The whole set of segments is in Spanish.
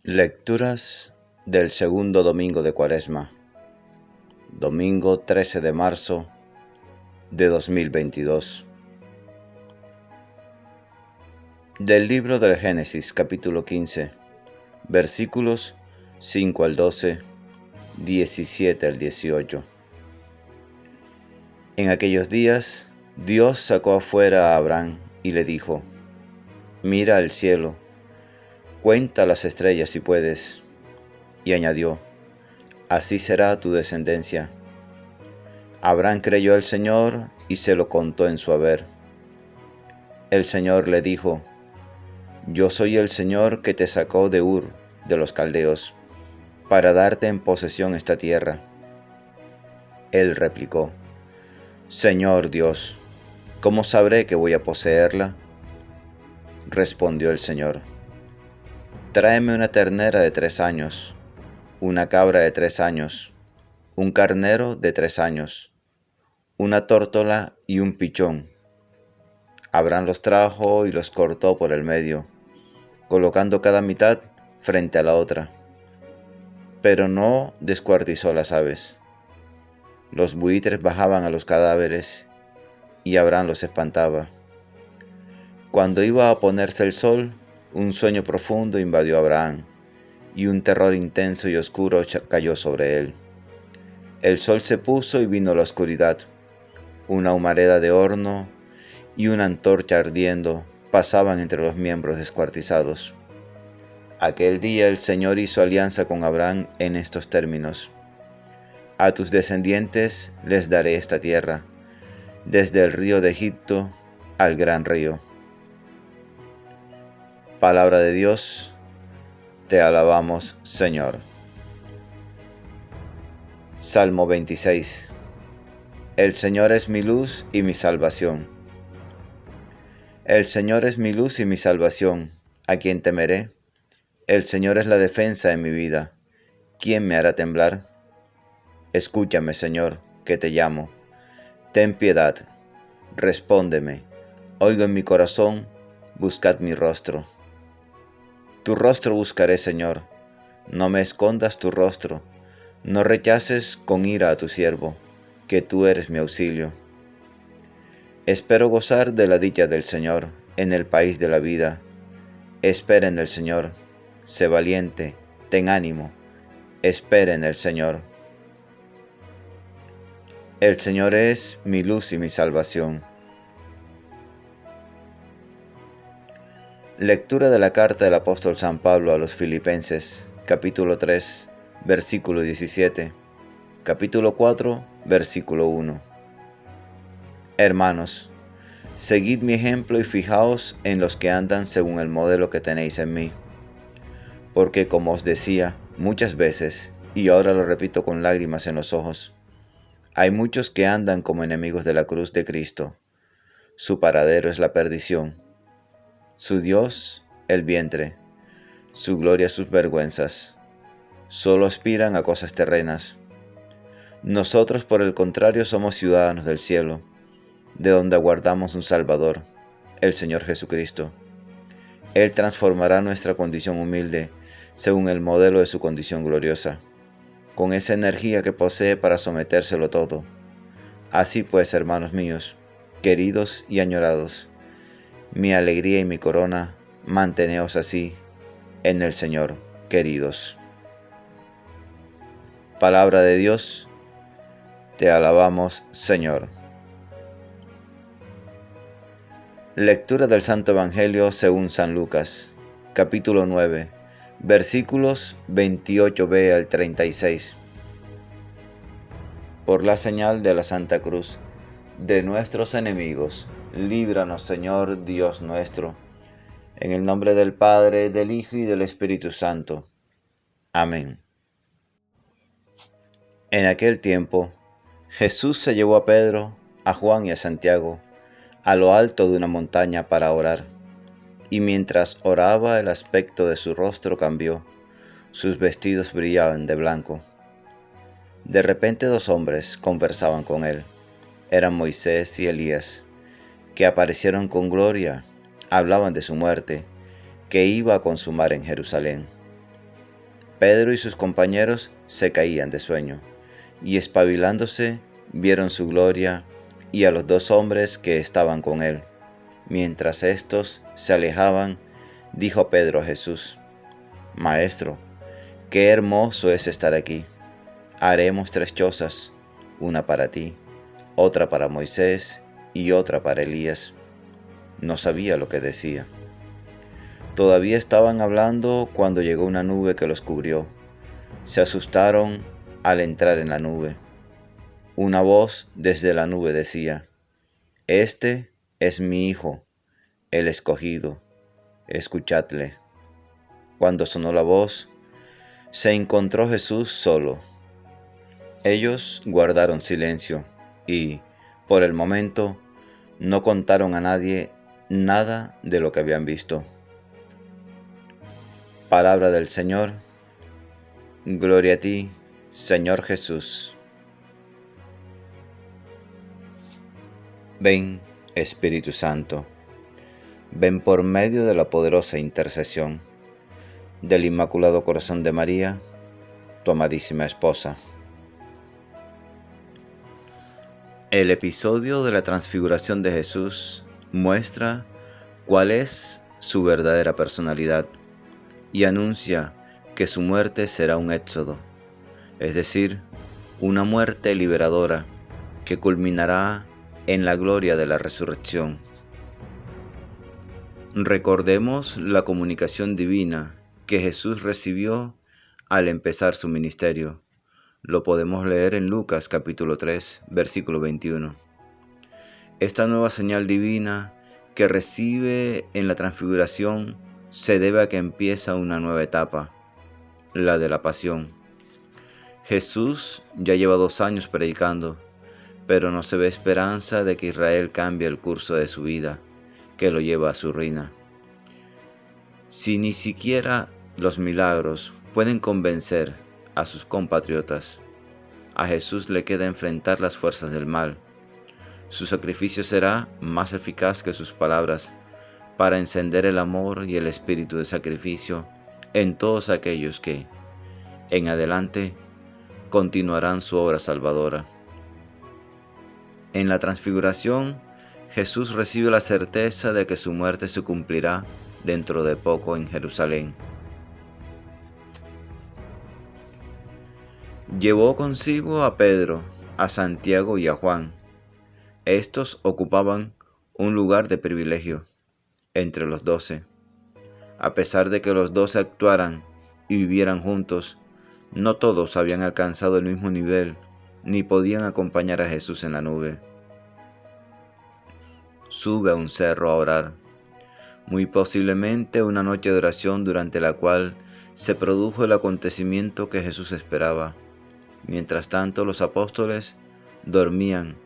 Lecturas del segundo domingo de Cuaresma, domingo 13 de marzo de 2022. Del libro del Génesis, capítulo 15, versículos 5 al 12, 17 al 18. En aquellos días, Dios sacó afuera a Abraham y le dijo: «Mira al cielo, cuenta las estrellas si puedes». Y añadió: «Así será tu descendencia». Abraham creyó al Señor y se lo contó en su haber. El Señor le dijo: «Yo soy el Señor que te sacó de Ur, de los Caldeos, para darte en posesión esta tierra». Él replicó: «Señor Dios, ¿cómo sabré que voy a poseerla?». Respondió el Señor: «Tráeme una ternera de 3 años, una cabra de 3 años, un carnero de 3 años, una tórtola y un pichón». Abraham los trajo y los cortó por el medio, colocando cada mitad frente a la otra, pero no descuartizó las aves. Los buitres bajaban a los cadáveres y Abraham los espantaba. Cuando iba a ponerse el sol, un sueño profundo invadió a Abraham, y un terror intenso y oscuro cayó sobre él. El sol se puso y vino la oscuridad. Una humareda de horno y una antorcha ardiendo pasaban entre los miembros descuartizados. Aquel día el Señor hizo alianza con Abraham en estos términos: «A tus descendientes les daré esta tierra, desde el río de Egipto al gran río». Palabra de Dios, te alabamos, Señor. Salmo 26. El Señor es mi luz y mi salvación. El Señor es mi luz y mi salvación, ¿a quién temeré? El Señor es la defensa de mi vida, ¿quién me hará temblar? Escúchame, Señor, que te llamo. Ten piedad, respóndeme. Oigo en mi corazón, buscad mi rostro. Tu rostro buscaré, Señor. No me escondas tu rostro. No rechaces con ira a tu siervo, que tú eres mi auxilio. Espero gozar de la dicha del Señor en el país de la vida. Espera en el Señor. Sé valiente, ten ánimo. Espera en el Señor. El Señor es mi luz y mi salvación. Lectura de la carta del apóstol San Pablo a los Filipenses, capítulo 3, versículo 17, capítulo 4, versículo 1. Hermanos, seguid mi ejemplo y fijaos en los que andan según el modelo que tenéis en mí. Porque como os decía muchas veces, y ahora lo repito con lágrimas en los ojos, hay muchos que andan como enemigos de la cruz de Cristo. Su paradero es la perdición, su Dios el vientre, su gloria sus vergüenzas. Solo aspiran a cosas terrenas. Nosotros, por el contrario, somos ciudadanos del cielo, de donde aguardamos un Salvador, el Señor Jesucristo. Él transformará nuestra condición humilde según el modelo de su condición gloriosa, con esa energía que posee para sometérselo todo. Así pues, hermanos míos, queridos y añorados, mi alegría y mi corona, manteneos así en el Señor, queridos. Palabra de Dios, te alabamos, Señor. Lectura del Santo Evangelio según San Lucas, capítulo 9, versículos 28b al 36. Por la señal de la Santa Cruz de nuestros enemigos, líbranos, Señor Dios nuestro, en el nombre del Padre, del Hijo y del Espíritu Santo. Amén. En aquel tiempo, Jesús se llevó a Pedro, a Juan y a Santiago a lo alto de una montaña para orar, y mientras oraba el aspecto de su rostro cambió, sus vestidos brillaban de blanco. De repente 2 hombres conversaban con él, eran Moisés y Elías, que aparecieron con gloria, hablaban de su muerte, que iba a consumar en Jerusalén. Pedro y sus compañeros se caían de sueño, y espabilándose vieron su gloria y a los 2 hombres que estaban con él. Mientras éstos se alejaban, dijo Pedro a Jesús: Maestro, qué hermoso es estar aquí. Haremos 3 chozas, una para ti, otra para Moisés y otra para Elías. No sabía lo que decía. Todavía estaban hablando cuando llegó una nube que los cubrió. Se asustaron al entrar en la nube. Una voz desde la nube decía: Este es mi Hijo, el escogido, escuchadle. Cuando sonó la voz, se encontró Jesús solo. Ellos guardaron silencio y, por el momento, no contaron a nadie nada de lo que habían visto. Palabra del Señor. Gloria a ti, Señor Jesús. Ven, Espíritu Santo, ven por medio de la poderosa intercesión del Inmaculado Corazón de María, tu amadísima esposa. El episodio de la transfiguración de Jesús muestra cuál es su verdadera personalidad y anuncia que su muerte será un éxodo, es decir, una muerte liberadora que culminará en la gloria de la resurrección. Recordemos la comunicación divina que Jesús recibió al empezar su ministerio. Lo podemos leer en Lucas capítulo 3, versículo 21. Esta nueva señal divina que recibe en la transfiguración se debe a que empieza una nueva etapa, la de la pasión. Jesús ya lleva 2 años predicando, pero no se ve esperanza de que Israel cambie el curso de su vida, que lo lleva a su ruina. Si ni siquiera los milagros pueden convencer a sus compatriotas, a Jesús le queda enfrentar las fuerzas del mal. Su sacrificio será más eficaz que sus palabras para encender el amor y el espíritu de sacrificio en todos aquellos que, en adelante, continuarán su obra salvadora. En la transfiguración, Jesús recibe la certeza de que su muerte se cumplirá dentro de poco en Jerusalén. Llevó consigo a Pedro, a Santiago y a Juan. Estos ocupaban un lugar de privilegio entre los 12. A pesar de que los 12 actuaran y vivieran juntos, no todos habían alcanzado el mismo nivel ni podían acompañar a Jesús en la nube. Sube a un cerro a orar, muy posiblemente una noche de oración durante la cual se produjo el acontecimiento que Jesús esperaba. Mientras tanto, los apóstoles dormían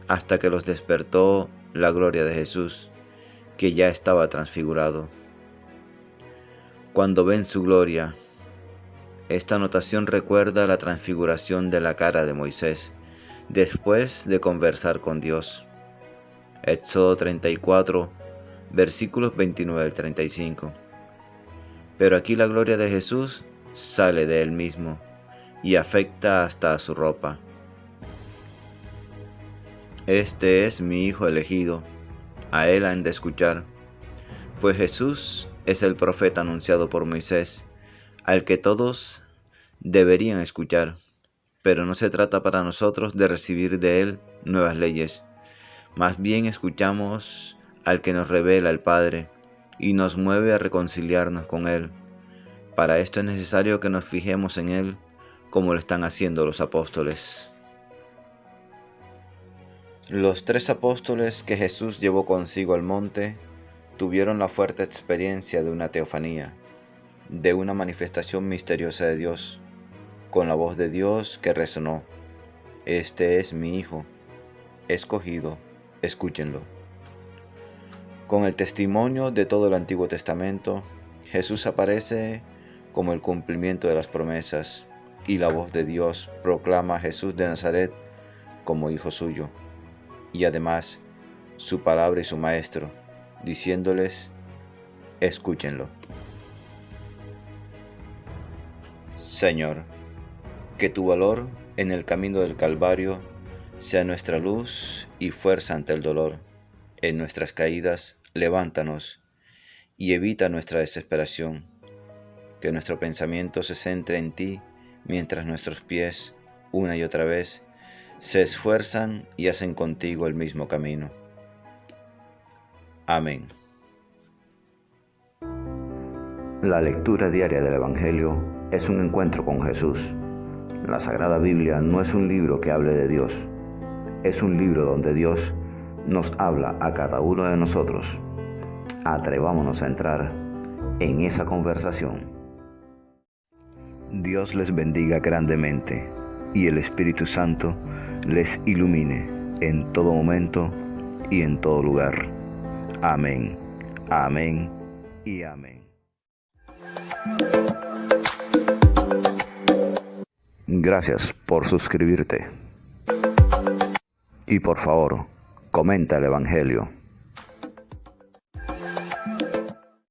hasta que los despertó la gloria de Jesús, que ya estaba transfigurado. Cuando ven su gloria, esta anotación recuerda la transfiguración de la cara de Moisés, después de conversar con Dios. Éxodo 34, versículos 29 al 35. Pero aquí la gloria de Jesús sale de él mismo y afecta hasta a su ropa. Este es mi Hijo elegido, a él han de escuchar, pues Jesús es el profeta anunciado por Moisés, al que todos deberían escuchar, pero no se trata para nosotros de recibir de él nuevas leyes, más bien escuchamos al que nos revela el Padre y nos mueve a reconciliarnos con él. Para esto es necesario que nos fijemos en él como lo están haciendo los apóstoles. Los 3 apóstoles que Jesús llevó consigo al monte tuvieron la fuerte experiencia de una teofanía, de una manifestación misteriosa de Dios, con la voz de Dios que resonó: Este es mi Hijo, escogido, escúchenlo. Con el testimonio de todo el Antiguo Testamento, Jesús aparece como el cumplimiento de las promesas, y la voz de Dios proclama a Jesús de Nazaret como hijo suyo, y además su palabra y su maestro, diciéndoles: escúchenlo. Señor, que tu valor en el camino del Calvario sea nuestra luz y fuerza ante el dolor. En nuestras caídas, levántanos y evita nuestra desesperación. Que nuestro pensamiento se centre en ti, mientras nuestros pies, una y otra vez, se esfuerzan y hacen contigo el mismo camino. Amén. La lectura diaria del Evangelio es un encuentro con Jesús. La Sagrada Biblia no es un libro que hable de Dios, es un libro donde Dios nos habla a cada uno de nosotros. Atrevámonos a entrar en esa conversación. Dios les bendiga grandemente y el Espíritu Santo les ilumine en todo momento y en todo lugar. Amén, amén y amén. Gracias por suscribirte. Y por favor, comenta el Evangelio.